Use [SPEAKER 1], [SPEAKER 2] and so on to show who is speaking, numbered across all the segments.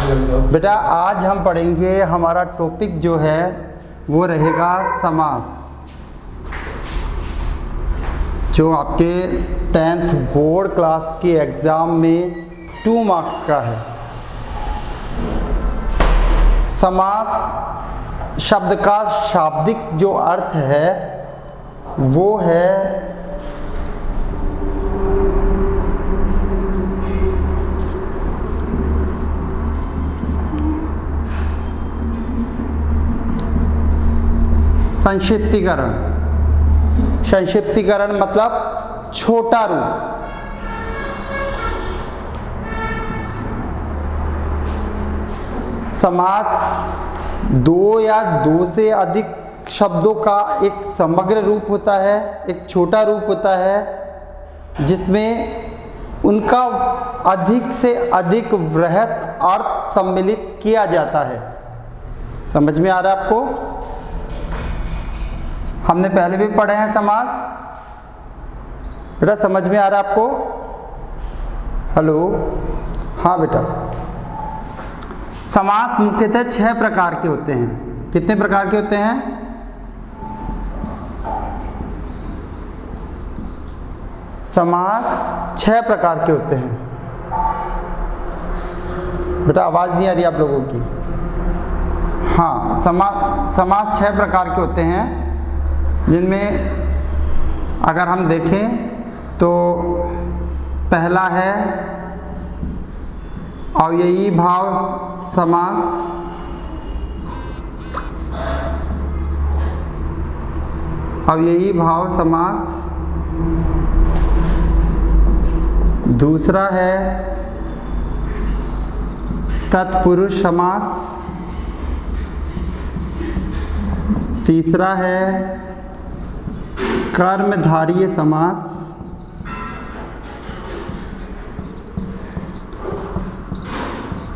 [SPEAKER 1] बेटा आज हम पढ़ेंगे, हमारा टॉपिक जो है वो रहेगा समास, जो आपके 10th बोर्ड क्लास के एग्ज़ाम में 2 मार्क्स का है। समास शब्द का शाब्दिक जो अर्थ है वो है संक्षिप्तीकरण। संक्षिप्तीकरण मतलब छोटा रूप। समास 2 या 2 से अधिक शब्दों का एक समग्र रूप होता है, एक छोटा रूप होता है, जिसमें उनका अधिक से अधिक वृहत अर्थ सम्मिलित किया जाता है। समझ में आ रहा है आपको? हमने पहले भी पढ़े हैं समास। बेटा समझ में आ रहा है आपको? हेलो, हाँ बेटा। समास मुख्यतः 6 प्रकार के होते हैं। कितने प्रकार के होते हैं? समास 6 प्रकार के होते हैं। बेटा आवाज़ नहीं आ रही आप लोगों की? हाँ, समास 6 प्रकार के होते हैं, जिनमें अगर हम देखें तो पहला है अव्ययी भाव समास, अव्ययी भाव समास। दूसरा है तत्पुरुष समास। तीसरा है कर्मधारय समास।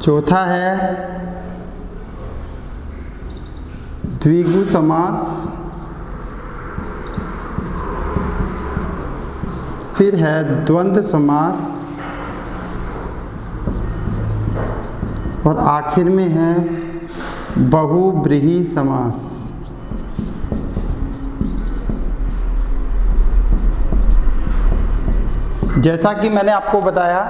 [SPEAKER 1] चौथा है द्विगु समास। फिर है द्वंद्व समास और आखिर में है बहुव्रीहि समास। जैसा कि मैंने आपको बताया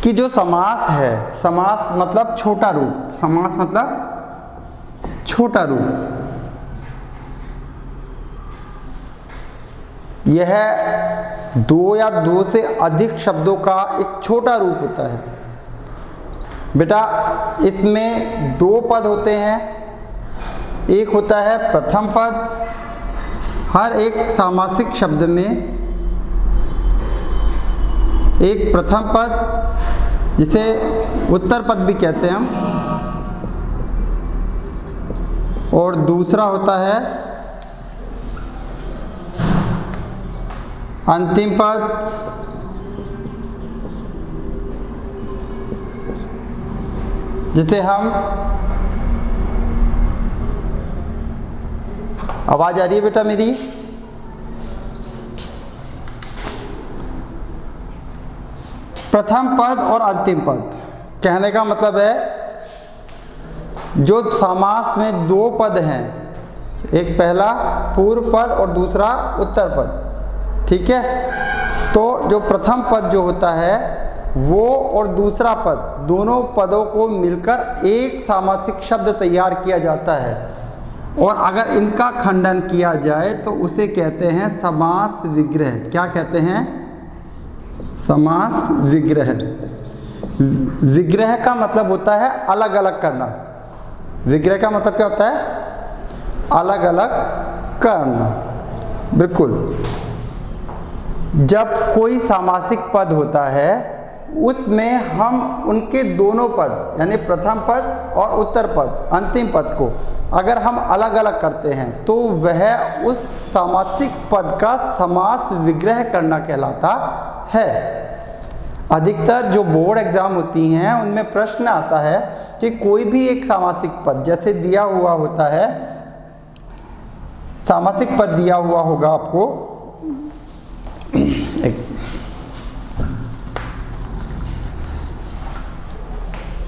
[SPEAKER 1] कि जो समास है, समास मतलब छोटा रूप। समास मतलब छोटा रूप। यह 2 या 2 से अधिक शब्दों का एक छोटा रूप होता है। बेटा इसमें 2 पद होते हैं। एक होता है प्रथम पद। हर एक सामासिक शब्द में एक प्रथम पद, जिसे उत्तर पद भी कहते हैं हम, और दूसरा होता है अंतिम पद, जिसे हम, आवाज़ आ रही है बेटा मेरी? प्रथम पद और अंतिम पद कहने का मतलब है, जो समास में 2 पद हैं, एक पहला पूर्व पद और दूसरा उत्तर पद, ठीक है? तो जो प्रथम पद जो होता है वो और दूसरा पद, दोनों पदों को मिलकर एक सामासिक शब्द तैयार किया जाता है, और अगर इनका खंडन किया जाए तो उसे कहते हैं समास विग्रह। क्या कहते हैं? समास विग्रह। विग्रह का मतलब होता है अलग अलग करना। विग्रह का मतलब क्या होता है? अलग अलग करना। बिल्कुल। जब कोई सामासिक पद होता है उसमें हम उनके दोनों पद, यानी प्रथम पद और उत्तर पद, अंतिम पद को अगर हम अलग अलग करते हैं तो वह उस सामासिक पद का समास विग्रह करना कहलाता है। अधिकतर जो बोर्ड एग्जाम होती हैं उनमें प्रश्न आता है कि कोई भी एक सामासिक पद जैसे दिया हुआ होता है, सामासिक पद दिया हुआ होगा आपको,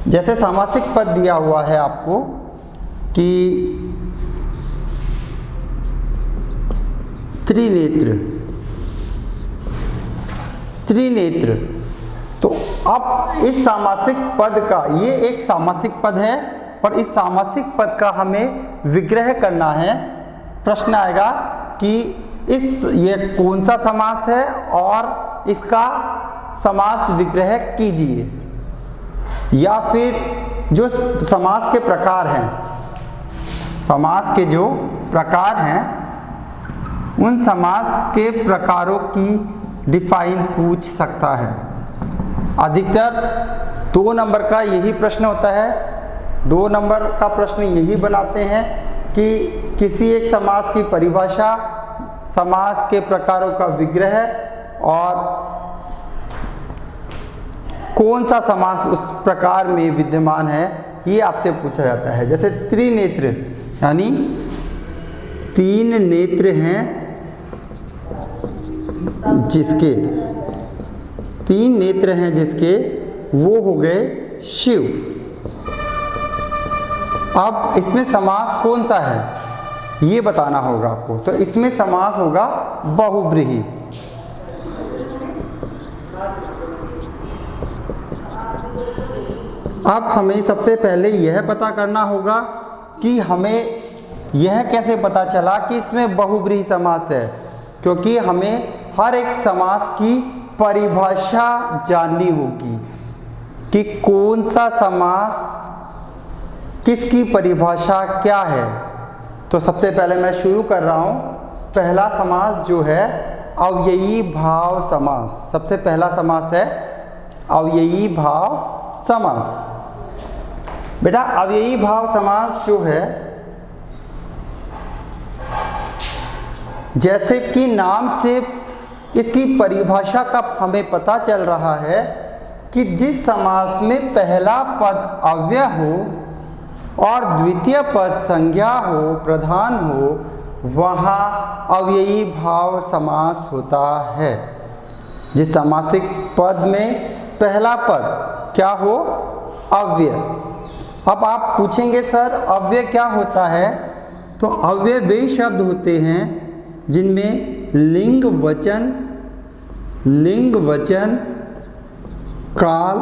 [SPEAKER 1] जैसे सामासिक पद दिया हुआ है आपको कि त्रिनेत्र, त्रिनेत्र, तो अब इस सामासिक पद का, ये एक सामासिक पद है और इस सामासिक पद का हमें विग्रह करना है। प्रश्न आएगा कि ये कौन सा समास है और इसका समास विग्रह कीजिए, या फिर जो समास के प्रकार हैं, समास के जो प्रकार हैं उन समास के प्रकारों की डिफाइन पूछ सकता है। अधिकतर 2 नंबर का यही प्रश्न होता है, 2 नंबर का प्रश्न यही बनाते हैं कि किसी एक समास की परिभाषा, समास के प्रकारों का विग्रह और कौन सा समास उस प्रकार में विद्यमान है, ये आपसे पूछा जाता है। जैसे त्रिनेत्र यानी 3 नेत्र हैं जिसके, 3 नेत्र हैं जिसके, वो हो गए शिव। अब इसमें समास कौन सा है ये बताना होगा आपको, तो इसमें समास होगा बहुब्रीहि। अब हमें सबसे पहले यह पता करना होगा कि हमें यह कैसे पता चला कि इसमें बहुब्रीहि समास है, क्योंकि हमें हर एक समास की परिभाषा जाननी होगी कि कौन सा समास किसकी परिभाषा क्या है। तो सबसे पहले मैं शुरू कर रहा हूँ। पहला समास जो है अव्ययी भाव समास, सबसे पहला समास है अव्ययी भाव समास। बेटा अव्ययी भाव समास जो है, जैसे कि नाम से इसकी परिभाषा का हमें पता चल रहा है कि जिस समास में पहला पद अव्यय हो और द्वितीय पद संज्ञा हो, प्रधान हो, वहाँ अव्ययी भाव समास होता है। जिस सामासिक पद में पहला पद क्या हो, अव्यय। अब आप पूछेंगे सर अव्यय क्या होता है, तो अव्यय वे शब्द होते हैं जिनमें लिंग वचन काल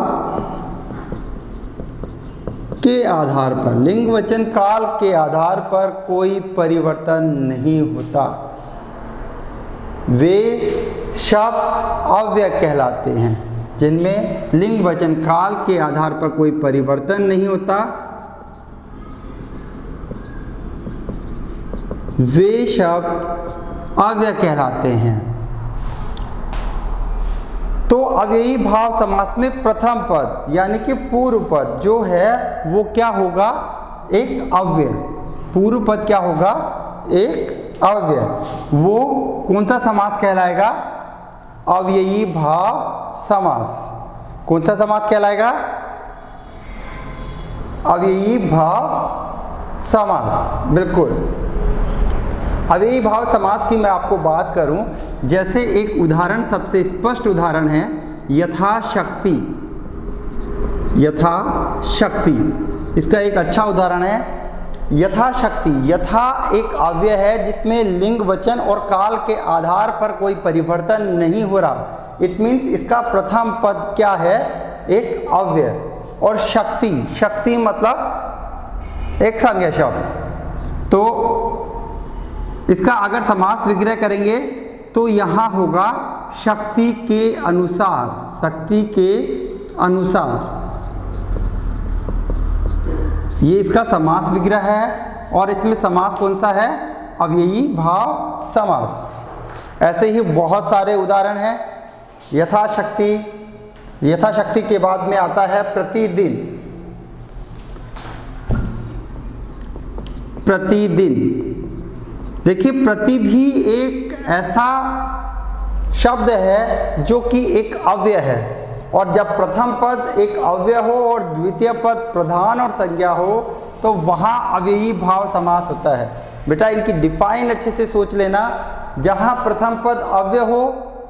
[SPEAKER 1] के आधार पर, लिंग वचन काल के आधार पर कोई परिवर्तन नहीं होता, वे शब्द अव्यय कहलाते हैं। जिनमें लिंग वचन काल के आधार पर कोई परिवर्तन नहीं होता, वे शब्द अव्यय कहलाते हैं। तो अव्ययी भाव समास में प्रथम पद यानी कि पूर्व पद जो है वो क्या होगा, एक अव्यय। पूर्व पद क्या होगा, एक अव्यय। वो कौन सा समास कहलाएगा, अव्ययी भाव समास। कौन सा समास कहलाएगा, अव्ययी भाव समास। बिल्कुल, अव्ययी भाव समास की मैं आपको बात करूं, जैसे एक उदाहरण, सबसे स्पष्ट उदाहरण है यथाशक्ति। यथाशक्ति इसका एक अच्छा उदाहरण है। यथाशक्ति, यथा एक अव्यय है जिसमें लिंग वचन और काल के आधार पर कोई परिवर्तन नहीं हो रहा। इट मीन्स इसका प्रथम पद क्या है, एक अव्यय। और शक्ति, शक्ति मतलब एक संज्ञा शब्द। तो इसका अगर समास विग्रह करेंगे तो यहाँ होगा शक्ति के अनुसार, शक्ति के अनुसार। ये इसका समास विग्रह है और इसमें समास कौन सा है, अव्ययी भाव समास। ऐसे ही बहुत सारे उदाहरण हैं। यथाशक्ति, यथाशक्ति के बाद में आता है प्रतिदिन। प्रतिदिन, देखिए प्रति भी एक ऐसा शब्द है जो कि एक अव्यय है, और जब प्रथम पद एक अव्यय हो और द्वितीय पद प्रधान और संज्ञा हो तो वहाँ अव्ययी भाव समास होता है। बेटा इनकी डिफाइन अच्छे से सोच लेना। जहाँ प्रथम पद अव्यय हो,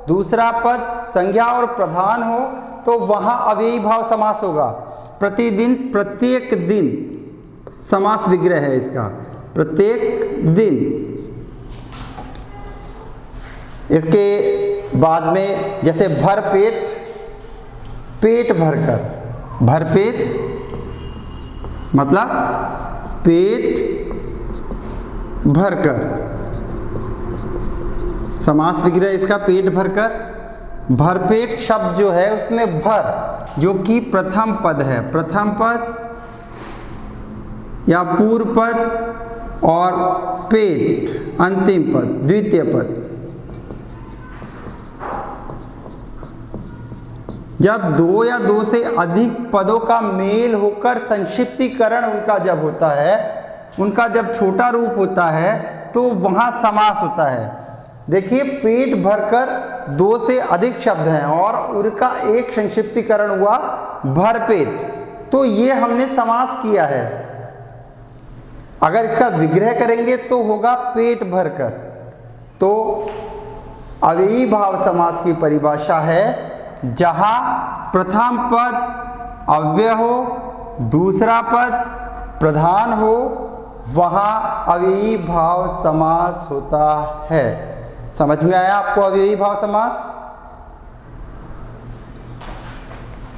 [SPEAKER 1] दूसरा पद संज्ञा और प्रधान हो, तो वहाँ अव्ययी भाव समास होगा। प्रतिदिन, प्रत्येक दिन समास विग्रह है इसका, प्रत्येक दिन। इसके बाद में जैसे भरपेट, पेट भरकर, भरपेट मतलब पेट भरकर, समास विग्रह इसका पेट भरकर। भरपेट शब्द जो है उसमें भर जो कि प्रथम पद है, प्रथम पद या पूर्व पद, और पेट अंतिम पद, द्वितीय पद। जब दो या दो से अधिक पदों का मेल होकर संक्षिप्तीकरण उनका जब होता है, उनका जब छोटा रूप होता है तो वहाँ समास होता है। देखिए, पेट भरकर दो से अधिक शब्द हैं और उनका एक संक्षिप्तीकरण हुआ भरपेट, तो ये हमने समास किया है। अगर इसका विग्रह करेंगे तो होगा पेट भरकर। तो अव्ययी भाव समास की परिभाषा है जहां प्रथम पद अव्यय हो, दूसरा पद प्रधान हो, वहां अव्ययी भाव समास होता है। समझ में आया आपको अव्ययी भाव समास?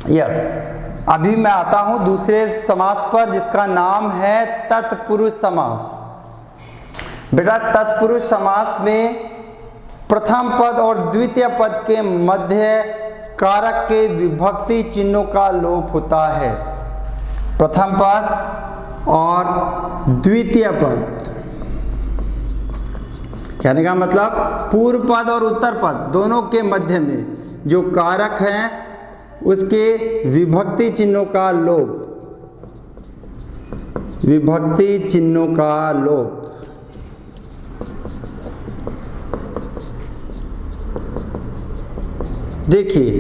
[SPEAKER 1] यस। अभी मैं आता हूं दूसरे समास पर जिसका नाम है तत्पुरुष समास। बेटा, तत्पुरुष समास में प्रथम पद और द्वितीय पद के मध्य कारक के विभक्ति चिन्हों का लोप होता है। प्रथम पद और द्वितीय पद, कहने का मतलब पूर्व पद और उत्तर पद दोनों के मध्य में जो कारक हैं उसके विभक्ति चिन्हों का लोप, विभक्ति चिन्हों का लोप। देखिए,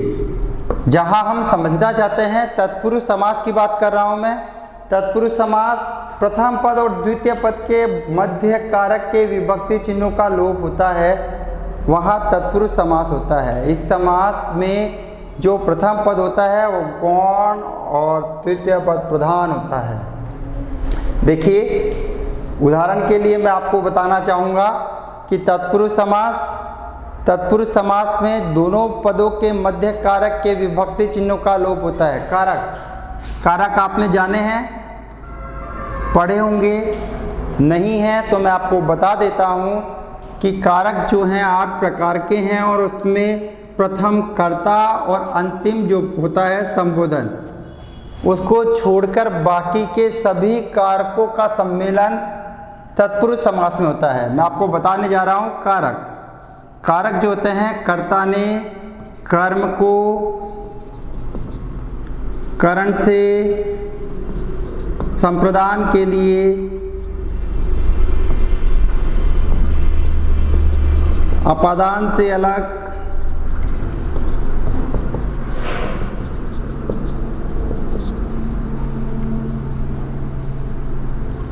[SPEAKER 1] जहां हम समझना चाहते हैं, तत्पुरुष समास की बात कर रहा हूं मैं। तत्पुरुष समास प्रथम पद और द्वितीय पद के मध्य कारक के विभक्ति चिन्हों का लोप होता है, वहां तत्पुरुष समास होता है। इस समास में जो प्रथम पद होता है वो गौण और द्वितीय पद प्रधान होता है। देखिए, उदाहरण के लिए मैं आपको बताना चाहूँगा कि तत्पुरुष समास में दोनों पदों के मध्य कारक के विभक्ति चिन्हों का लोप होता है। कारक आपने जाने हैं, पढ़े होंगे, नहीं हैं तो मैं आपको बता देता हूँ कि कारक जो हैं 8 प्रकार के हैं और उसमें प्रथम कर्ता और अंतिम जो होता है संबोधन, उसको छोड़कर बाकी के सभी कारकों का सम्मेलन तत्पुरुष समास में होता है। मैं आपको बताने जा रहा हूँ कारक जो होते हैं, कर्ता ने कर्म को करण से संप्रदान के लिए अपादान से अलग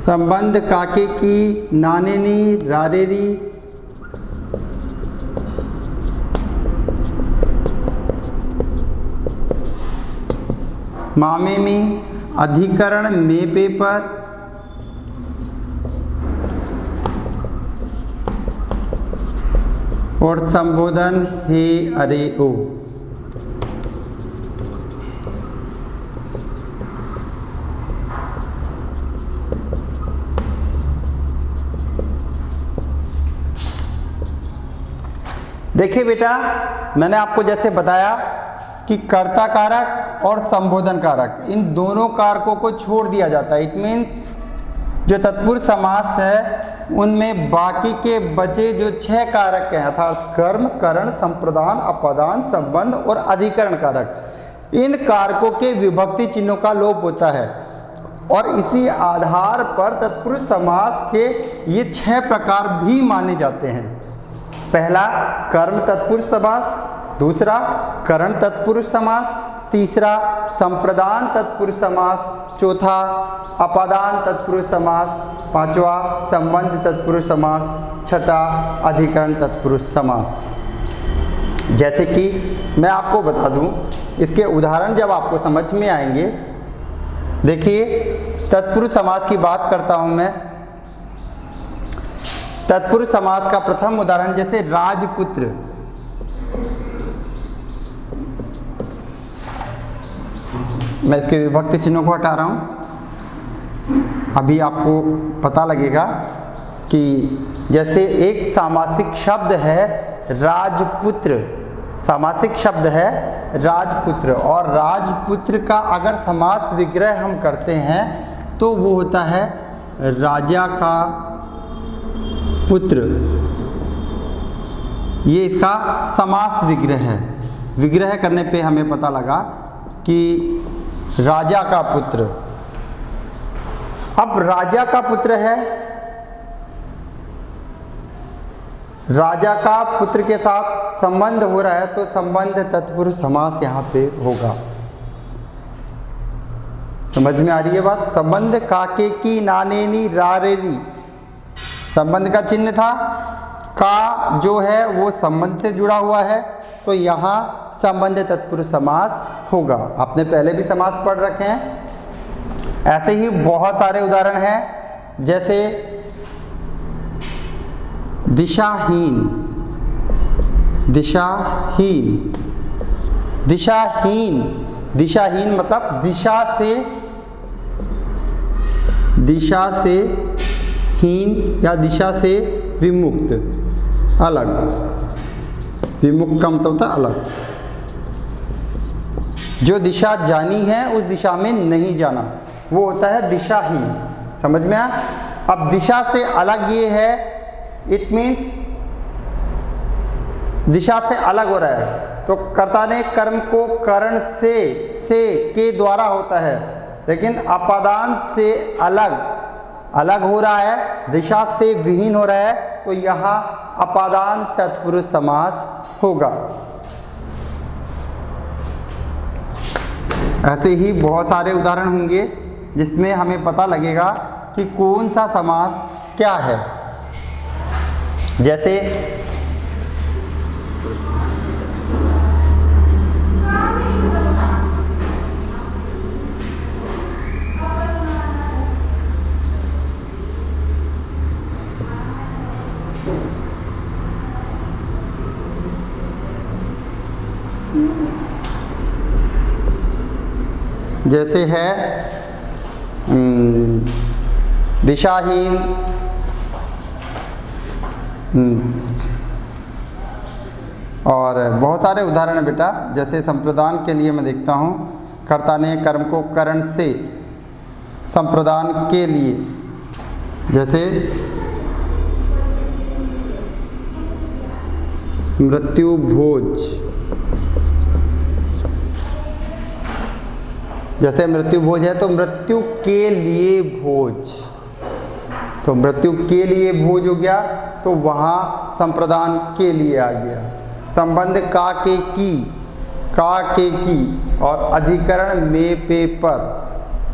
[SPEAKER 1] संबंध काके की नानेनी रारेरी मामे में अधिकरण में पेपर और संबोधन हे अरे ओ। देखिए बेटा, मैंने आपको जैसे बताया कि कर्ता कारक और संबोधन कारक, इन दोनों कारकों को छोड़ दिया जाता है। इट मीन्स जो तत्पुरुष समास है उनमें बाकी के बचे जो 6 कारक हैं, अर्थात कर्म, करण, संप्रदान, अपादान, संबंध और अधिकरण कारक, इन कारकों के विभक्ति चिन्हों का लोप होता है। और इसी आधार पर तत्पुरुष समास के ये 6 प्रकार भी माने जाते हैं। पहला कर्म तत्पुरुष समास, दूसरा करण तत्पुरुष समास, तीसरा संप्रदान तत्पुरुष समास, चौथा अपादान तत्पुरुष समास, पांचवा संबंध तत्पुरुष समास, छठा अधिकरण तत्पुरुष समास। जैसे कि मैं आपको बता दूं, इसके उदाहरण जब आपको समझ में आएंगे देखिए तत्पुरुष समास की बात करता हूं मैं। तत्पुरुष समास का प्रथम उदाहरण जैसे राजपुत्र, मैं इसके विभक्ति चिन्हों को हटा रहा हूं। अभी आपको पता लगेगा कि जैसे एक सामासिक शब्द है राजपुत्र, सामासिक शब्द है राजपुत्र, और राजपुत्र का अगर समास विग्रह हम करते हैं तो वो होता है राजा का पुत्र। ये इसका समास विग्रह है। विग्रह करने पे हमें पता लगा कि राजा का पुत्र। अब राजा का पुत्र है, राजा का पुत्र के साथ संबंध हो रहा है, तो संबंध तत्पुरुष समास यहां पे होगा। समझ में आ रही है बात? संबंध काके की नानेनी रारेरी, संबंध का चिन्ह था, का जो है वो संबंध से जुड़ा हुआ है, तो यहाँ संबंध तत्पुरुष समास होगा। आपने पहले भी समास पढ़ रखे हैं। ऐसे ही बहुत सारे उदाहरण हैं, जैसे दिशाहीन, दिशाहीन, दिशाहीन, दिशाहीन मतलब दिशा से हीन या दिशा से विमुक्त, अलग। विमुक्त का मतलब होता है अलग। जो दिशा जानी है उस दिशा में नहीं जाना, वो होता है दिशाहीन। समझ में आया? अब दिशा से अलग ये है, इट मीन्स दिशा से अलग हो रहा है, तो कर्ता ने कर्म को करण से के द्वारा होता है, लेकिन अपादान से अलग हो रहा है, दिशा से विहीन हो रहा है, तो यहाँ अपादान तत्पुरुष समास होगा। ऐसे ही बहुत सारे उदाहरण होंगे जिसमें हमें पता लगेगा कि कौन सा समास क्या है। जैसे जैसे है दिशाहीन, और बहुत सारे उदाहरण है बेटा। जैसे संप्रदान के लिए मैं देखता हूँ, कर्ता ने कर्म को करण से, संप्रदान के लिए, जैसे मृत्यु भोज, जैसे मृत्यु भोज है तो मृत्यु के लिए भोज, तो मृत्यु के लिए भोज हो गया, तो वहाँ संप्रदान के लिए आ गया। संबंध का के की और अधिकरण में पे पर,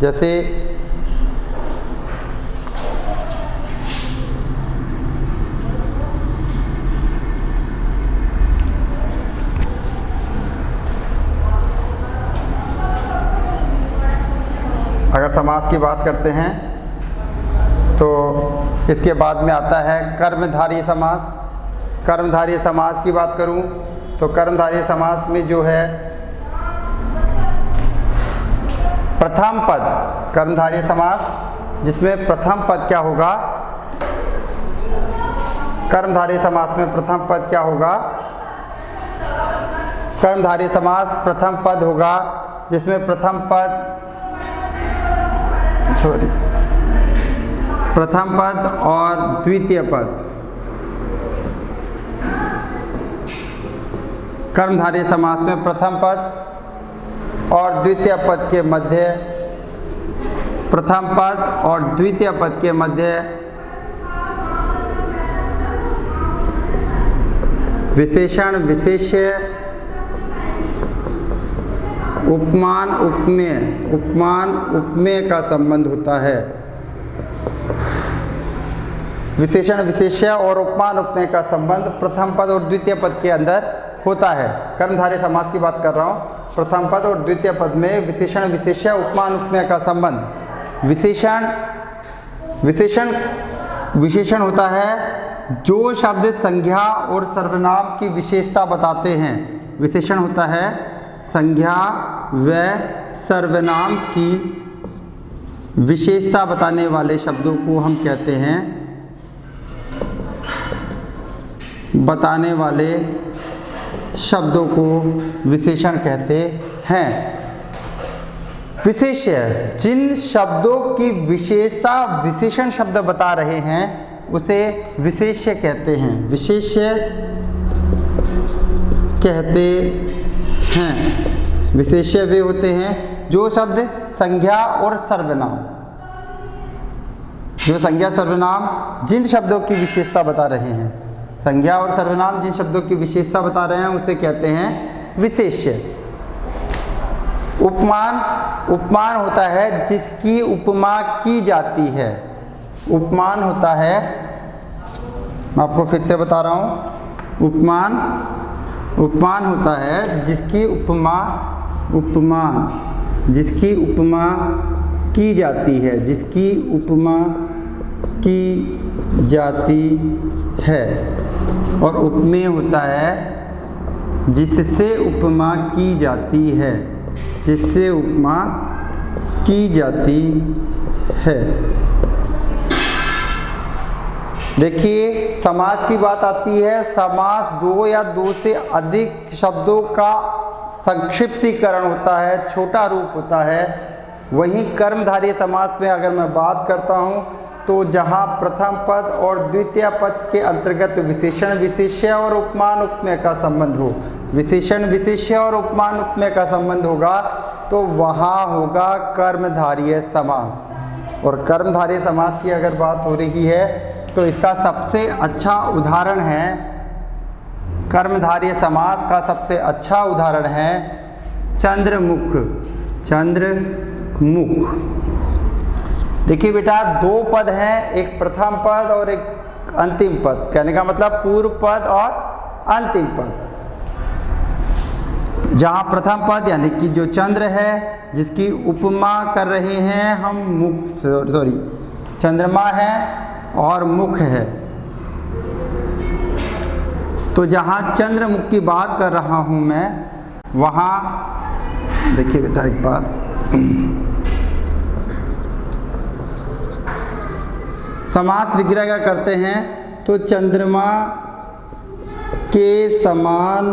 [SPEAKER 1] जैसे अगर समास की बात करते हैं तो इसके बाद में आता है कर्मधारय समास। कर्मधारय समास की बात करूं तो कर्मधारय समास में जो है प्रथम पद, कर्मधारय समास जिसमें प्रथम पद क्या होगा, कर्मधारय समास में प्रथम पद क्या होगा, कर्मधारय समास प्रथम पद होगा जिसमें प्रथम पद और द्वितीय पद, कर्मधारय समास में प्रथम पद और द्वितीय पद के मध्य, प्रथम पद और द्वितीय पद के मध्य विशेषण विशेष्य, उपमान उपमेय, उपमान उपमेय का संबंध होता है। विशेषण विशेष्य और उपमान उपमेय का संबंध प्रथम पद और द्वितीय पद के अंदर होता है। कर्मधारय समास की बात कर रहा हूँ। प्रथम पद और द्वितीय पद में विशेषण विशेष्य उपमान उपमेय का संबंध। विशेषण होता है जो शब्द संज्ञा और सर्वनाम की विशेषता बताते हैं। विशेषण होता है संज्ञा व सर्वनाम की विशेषता बताने वाले शब्दों को हम कहते हैं, बताने वाले शब्दों को विशेषण कहते हैं। विशेष्य, जिन शब्दों की विशेषता विशेषण शब्द बता रहे हैं उसे विशेष्य कहते हैं। विशेष्य कहते हैं। विशेष्य वे होते हैं जो शब्द संज्ञा और सर्वनाम, जो संज्ञा सर्वनाम जिन शब्दों की विशेषता बता रहे हैं, संज्ञा और सर्वनाम जिन शब्दों की विशेषता बता रहे हैं उसे कहते हैं विशेष्य। उपमान, उपमान होता है जिसकी उपमा की जाती है। उपमान होता है, मैं आपको फिर से बता रहा हूँ, उपमान होता है जिसकी उपमा, जिसकी उपमा की जाती है, जिसकी उपमा की जाती है। और उपमेय होता है जिससे उपमा की जाती है, जिससे उपमा की जाती है। देखिए समास की बात आती है। समास दो या दो से अधिक शब्दों का संक्षिप्तीकरण होता है, छोटा रूप होता है। वहीं कर्मधारय समास में अगर मैं बात करता हूँ तो जहाँ प्रथम पद और द्वितीय पद के अंतर्गत विशेषण विशेष्य और उपमान उपमेय का संबंध हो, विशेषण विशेष्य और उपमान उपमेय का संबंध होगा तो वहाँ होगा कर्मधारय समास। और कर्मधारय समास की अगर बात हो रही है तो इसका सबसे अच्छा उदाहरण है, कर्मधारय समास का सबसे अच्छा उदाहरण है चंद्रमुख। चंद्रमुख, देखिए बेटा दो पद हैं, एक प्रथम पद और एक अंतिम पद। कहने का मतलब पूर्व पद और अंतिम पद। जहाँ प्रथम पद यानी कि जो चंद्र है जिसकी उपमा कर रहे हैं हम, मुख, सॉरी चंद्रमा है और मुख है। तो जहाँ चंद्रमुख की बात कर रहा हूँ मैं, वहाँ देखिए बेटा एक बात, समास विग्रह क्या करते हैं तो चंद्रमा के समान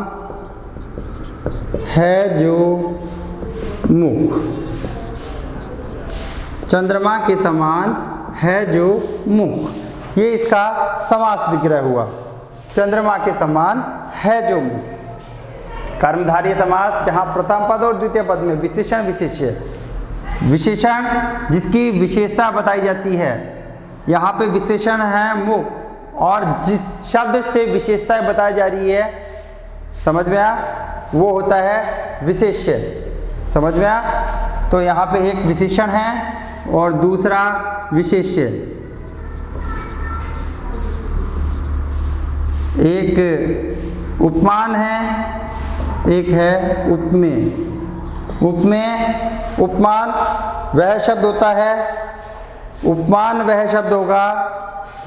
[SPEAKER 1] है जो मुख, चंद्रमा के समान है जो मुख, ये इसका समास विग्रह हुआ। चंद्रमा के समान है जो मुख। कर्मधारय समास जहाँ प्रथम पद और द्वितीय पद में विशेषण विशेष्य, विशेषण जिसकी विशेषता बताई जाती है, यहाँ पे विशेषण है मुख और जिस शब्द से विशेषताएं बताई जा रही है, समझ में आया, वो होता है विशेष्य। समझ में आया। तो यहाँ पे एक विशेषण है और दूसरा विशेष्य। एक उपमान है, एक है उपमेय। उपमेय, उपमान वह शब्द होता है, उपमान वह शब्द होगा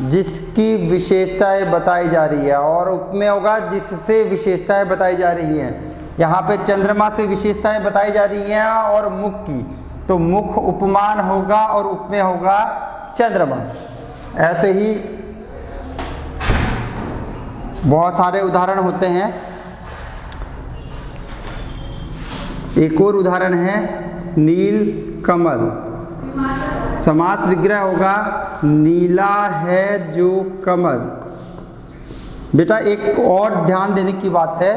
[SPEAKER 1] जिसकी विशेषताएं बताई जा रही है और उपमेय होगा जिससे विशेषताएं बताई जा रही हैं। यहाँ पे चंद्रमा से विशेषताएं बताई जा रही हैं और मुख की, तो मुख उपमान होगा और उपमेय होगा चंद्रमा। ऐसे ही बहुत सारे उदाहरण होते हैं। एक और उदाहरण है नील कमल। समास विग्रह होगा नीला है जो कमल। बेटा एक और ध्यान देने की बात है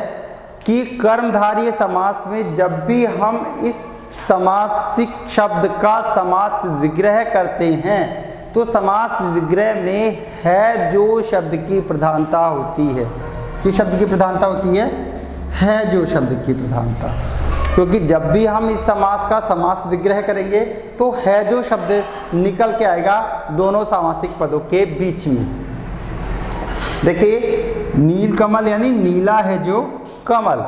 [SPEAKER 1] कि कर्मधारय समास में जब भी हम इस समासिक शब्द का समास विग्रह करते हैं तो समास विग्रह में है जो शब्द की प्रधानता होती है। किस शब्द की प्रधानता होती है जो शब्द की प्रधानता। क्योंकि जब भी हम इस समास का समास विग्रह करेंगे तो है जो शब्द निकल के आएगा दोनों सामासिक पदों के बीच में। देखिए नील कमल यानी नीला है जो कमल,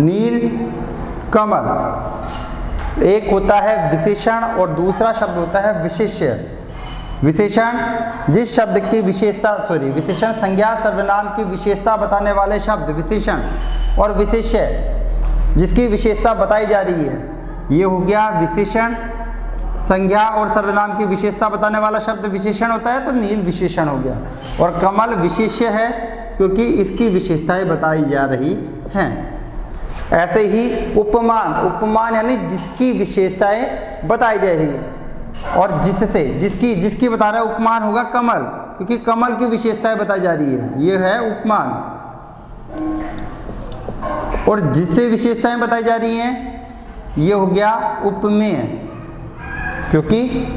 [SPEAKER 1] नील कमल। एक होता है विशेषण और दूसरा शब्द होता है विशेष्य। विशेषण जिस शब्द की विशेषता, विशेषण संज्ञा सर्वनाम की विशेषता बताने वाले शब्द विशेषण, और विशेष्य जिसकी विशेषता बताई जा रही है। ये हो गया विशेषण, संज्ञा और सर्वनाम की विशेषता बताने वाला शब्द विशेषण होता है, तो नील विशेषण हो गया। और कमल विशेष्य है क्योंकि इसकी विशेषताएं बताई जा रही हैं। ऐसे ही उपमान, उपमान यानी जिसकी विशेषताएं बताई जा रही है, और जिससे जिसकी बता रहा है उपमान होगा कमल, क्योंकि कमल की विशेषताएं बताई जा रही है, ये है उपमान। और जिससे विशेषताएं बताई जा रही हैं ये हो गया उपमेय, क्योंकि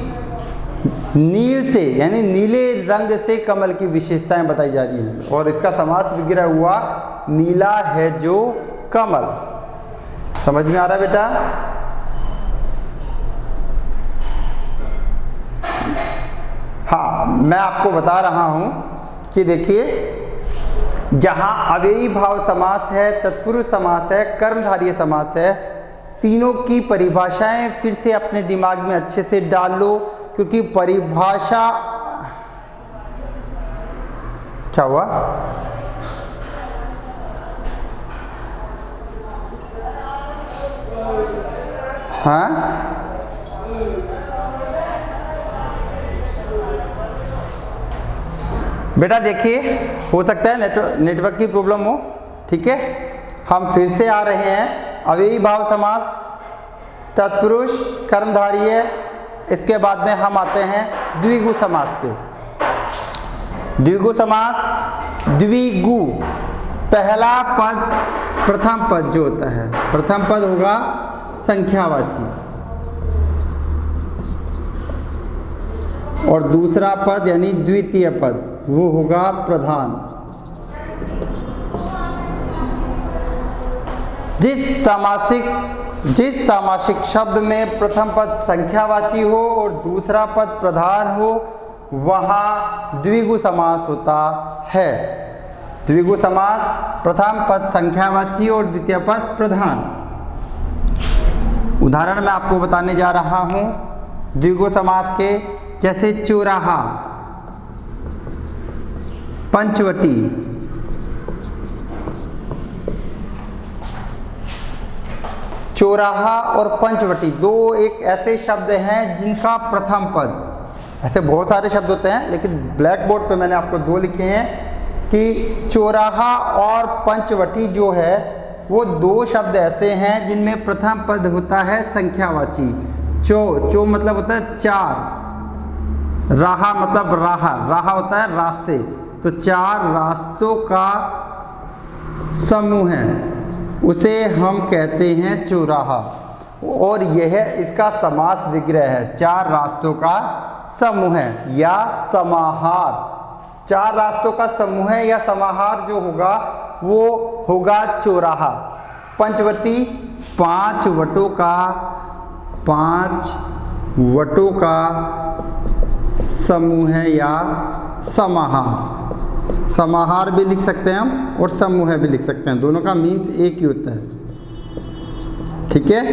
[SPEAKER 1] नील से यानी नीले रंग से कमल की विशेषताएं बताई जा रही हैं, और इसका समास विग्रह हुआ नीला है जो कमल। समझ में आ रहा है बेटा? हाँ, मैं आपको बता रहा हूं कि देखिए, जहां अव्ययी भाव समास है, तत्पुरुष समास है, कर्मधारय समास है, तीनों की परिभाषाएं फिर से अपने दिमाग में अच्छे से डाल लो, क्योंकि परिभाषा क्या हुआ? हाँ, बेटा देखिए, हो सकता है नेटवर्क की प्रॉब्लम हो, ठीक है। हम फिर से आ रहे हैं। अव्ययी भाव समास, तत्पुरुष, कर्मधारय, इसके बाद में हम आते हैं द्विगु समास पे। द्विगु समास, द्विगु पहला पद, प्रथम पद जो होता है, प्रथम पद होगा संख्यावाची और दूसरा पद यानी द्वितीय पद वो होगा प्रधान। जिस सामासिक शब्द में प्रथम पद संख्यावाची हो और दूसरा पद प्रधान हो वहां द्विगु समास होता है। द्विगु समास, प्रथम पद संख्यावाची और द्वितीय पद प्रधान। उदाहरण मैं आपको बताने जा रहा हूं द्विगु समास के, जैसे चौराहा, पंचवटी, चौराहा और पंचवटी दो एक ऐसे शब्द हैं जिनका प्रथम पद, ऐसे बहुत सारे शब्द होते हैं लेकिन ब्लैक बोर्ड पे मैंने आपको दो लिखे हैं कि चौराहा और पंचवटी जो है वो दो शब्द ऐसे हैं जिनमें प्रथम पद होता है संख्यावाची। चो मतलब होता है चार, राहा मतलब राहा होता है रास्ते, तो चार रास्तों का समूह है, उसे हम कहते हैं चौराहा, और यह इसका समास विग्रह है, चार रास्तों का समूह है या समाहार। चार रास्तों का समूह है या समाहार जो होगा वो होगा चौराहा। पंचवटी पांच वटों का समूह है या समाहार। समाहार भी लिख सकते हैं हम और समूह भी लिख सकते हैं, दोनों का मीन्स एक ही होता है, ठीक है।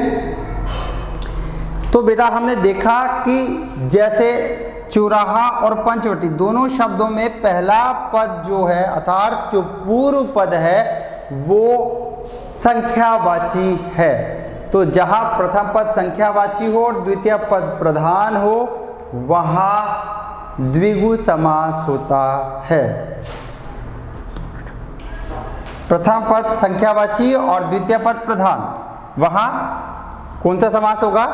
[SPEAKER 1] तो बेटा हमने देखा कि जैसे चौराहा और पंचवटी दोनों शब्दों में पहला पद जो है अर्थात जो पूर्व पद है वो संख्यावाची है। तो जहां प्रथम पद संख्यावाची हो और द्वितीय पद प्रधान हो वहां द्विगु समास होता है। प्रथम पद संख्यावाची और द्वितीय पद प्रधान, वहां कौन सा समास होगा?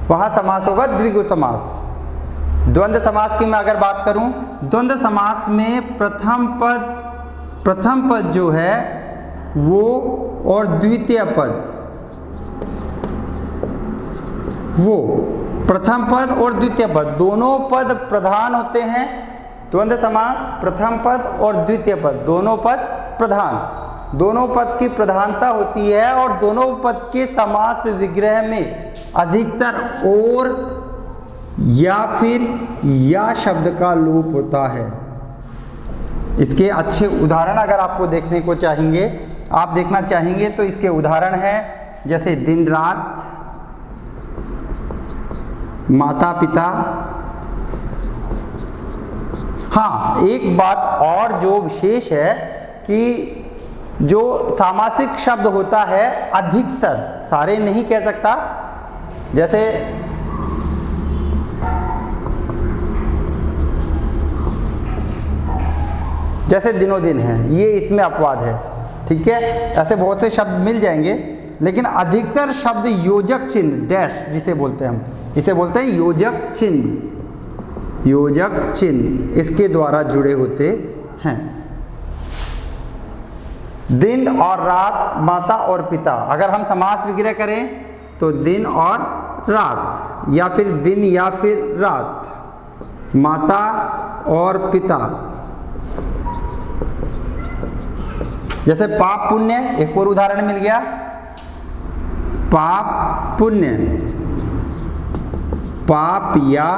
[SPEAKER 1] वहां समास होगा द्विगु समास। द्वंद्व समास की मैं अगर बात करूं, द्वंद्व समास में प्रथम पद जो है वो और द्वितीय पद, वो प्रथम पद और द्वितीय पद दोनों पद प्रधान होते हैं। द्वंद्व समास प्रथम पद और द्वितीय पद दोनों पद प्रधान, दोनों पद की प्रधानता होती है और दोनों पद के समास विग्रह में अधिकतर और या फिर या शब्द का लोप होता है। इसके अच्छे उदाहरण अगर आपको देखने को चाहेंगे, आप देखना चाहेंगे तो इसके उदाहरण हैं जैसे दिन रात, माता पिता। हाँ, एक बात और जो विशेष है कि जो सामासिक शब्द होता है अधिकतर, सारे नहीं कह सकता, जैसे दिनों दिन है, ये इसमें अपवाद है, ठीक है। ऐसे बहुत से शब्द मिल जाएंगे, लेकिन अधिकतर शब्द योजक चिन्ह डैश जिसे बोलते हैं हम, इसे बोलते हैं योजक चिन्ह, योजक चिन्ह इसके द्वारा जुड़े होते हैं। दिन और रात, माता और पिता, अगर हम समास विग्रह करें तो दिन और रात, या फिर दिन या फिर रात, माता और पिता। जैसे पाप पुण्य, एक और उदाहरण मिल गया, पाप पुण्य, पाप या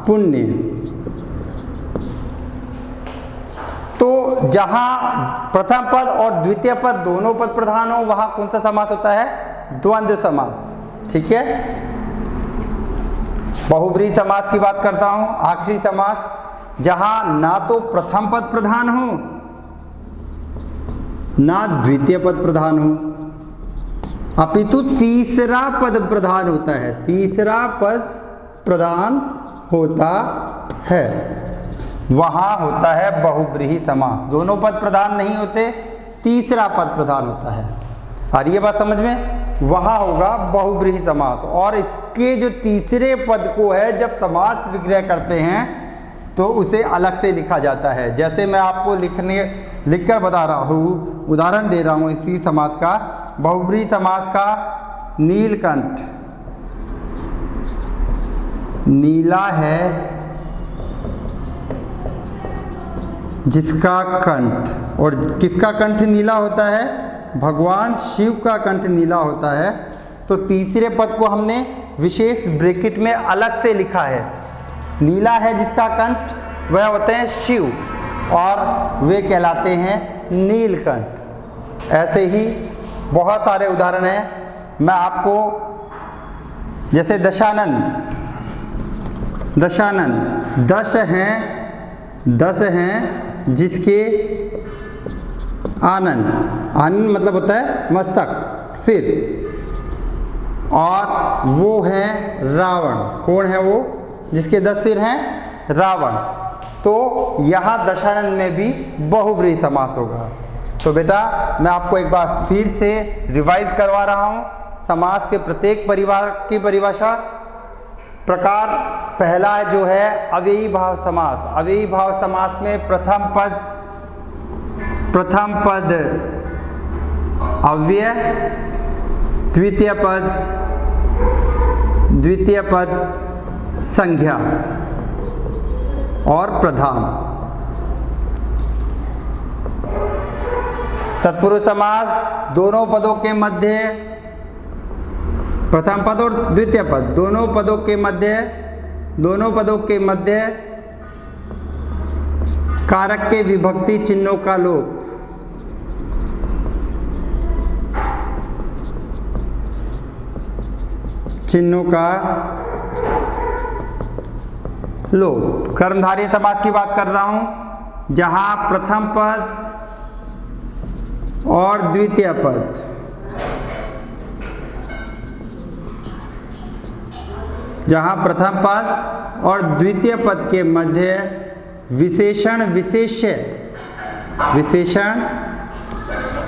[SPEAKER 1] पुण्य। तो जहां प्रथम पद और द्वितीय पद दोनों पद प्रधान हो, वहां कौन सा समास होता है? द्वंद्व समास, ठीक है। बहुब्रीहि समास की बात करता हूं, आखिरी समास, जहां ना तो प्रथम पद प्रधान हो ना द्वितीय पद प्रधान हो, अपितु तीसरा पद प्रधान होता है, तीसरा पद प्रधान होता है, वहां होता है बहुब्रीहि समास। दोनों पद प्रधान नहीं होते, तीसरा पद प्रधान होता है। और ये बात समझ में, वहां होगा बहुब्रीहि समास। और इसके जो तीसरे पद को है जब समास विग्रह करते हैं तो उसे अलग से लिखा जाता है। जैसे मैं आपको लिखकर बता रहा हूँ, उदाहरण दे रहा हूँ इसी समास का, बहुब्रीहि समास का, नीलकंठ, नीला है जिसका कंठ, और किसका कंठ नीला होता है? भगवान शिव का कंठ नीला होता है। तो तीसरे पद को हमने विशेष ब्रैकेट में अलग से लिखा है। नीला है जिसका कंठ, वह होते हैं शिव, और वे कहलाते हैं नीलकंठ। ऐसे ही बहुत सारे उदाहरण हैं। मैं आपको, जैसे दशानन, दशानन 10 हैं जिसके आनन, आनन मतलब होता है मस्तक, सिर, और वो है रावण। कौन है वो जिसके 10 सिर हैं? रावण। तो यहाँ दशानन में भी बहुब्रीहि समास होगा। तो बेटा मैं आपको एक बार फिर से रिवाइज करवा रहा हूँ समास के प्रत्येक परिवार की परिभाषा। प्रकार पहला जो है अव्ययी भाव समास। अव्ययी भाव समास में प्रथम पद अव्यय, द्वितीय पद संज्ञा और प्रधान। तत्पुरुष समास दोनों पदों के मध्य, प्रथम पद और द्वितीय पद दोनों पदों के मध्य कारक के विभक्ति चिन्हों का लोप। कर्मधारय समास की बात कर रहा हूं, जहां प्रथम पद और द्वितीय पद, जहां प्रथम पद और द्वितीय पद के मध्य विशेषण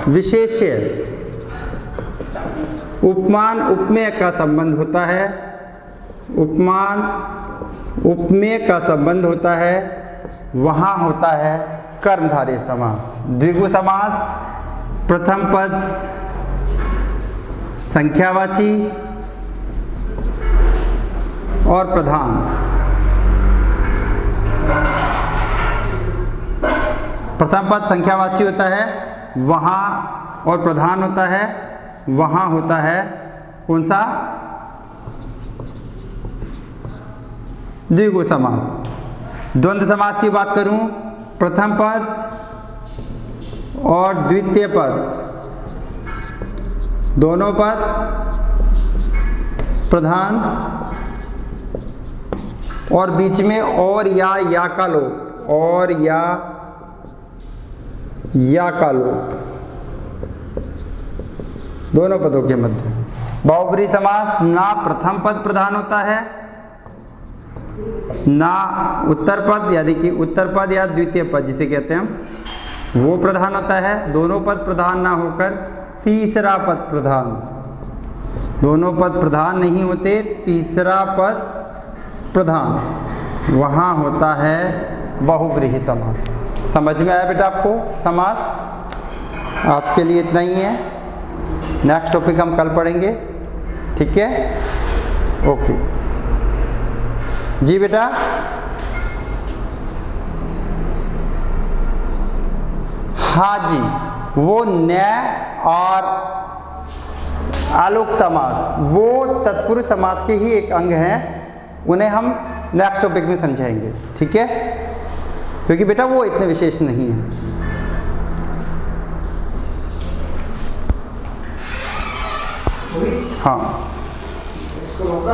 [SPEAKER 1] विशेष्य उपमान उपमेय का संबंध होता है, उपमान उपमेय का संबंध होता है, वहां होता है कर्मधारय समास। द्विगु समास, प्रथम पद संख्यावाची और प्रधान। प्रथम पद संख्यावाची होता है वहाँ, और प्रधान होता है वहाँ, होता है कौन सा? द्विगु समास। द्वंद्व समास की बात करूं, प्रथम पद और द्वितीय पद, दोनों पद प्रधान, और बीच में और या का लोप, और या का लोप, दोनों पदों के मध्य। बहुब्रीहि समास ना प्रथम पद प्रधान होता है, ना उत्तर पद, यानी कि उत्तर पद या द्वितीय पद जिसे कहते हैं हम, वो प्रधान होता है। दोनों पद प्रधान ना होकर तीसरा पद प्रधान, दोनों पद प्रधान नहीं होते, तीसरा पद प्रधान, वहाँ होता है बहुब्रीहि समास। समझ में आया बेटा आपको समास? आज के लिए इतना ही है, नेक्स्ट टॉपिक हम कल पढ़ेंगे, ठीक है? ओके जी बेटा। हाँ जी, वो न्याय और आलोक समास वो तत्पुरुष समास के ही एक अंग हैं, उन्हें हम नेक्स्ट टॉपिक में समझाएंगे, ठीक है? क्योंकि बेटा वो इतने विशेष नहीं है। हाँ, इसको रोका।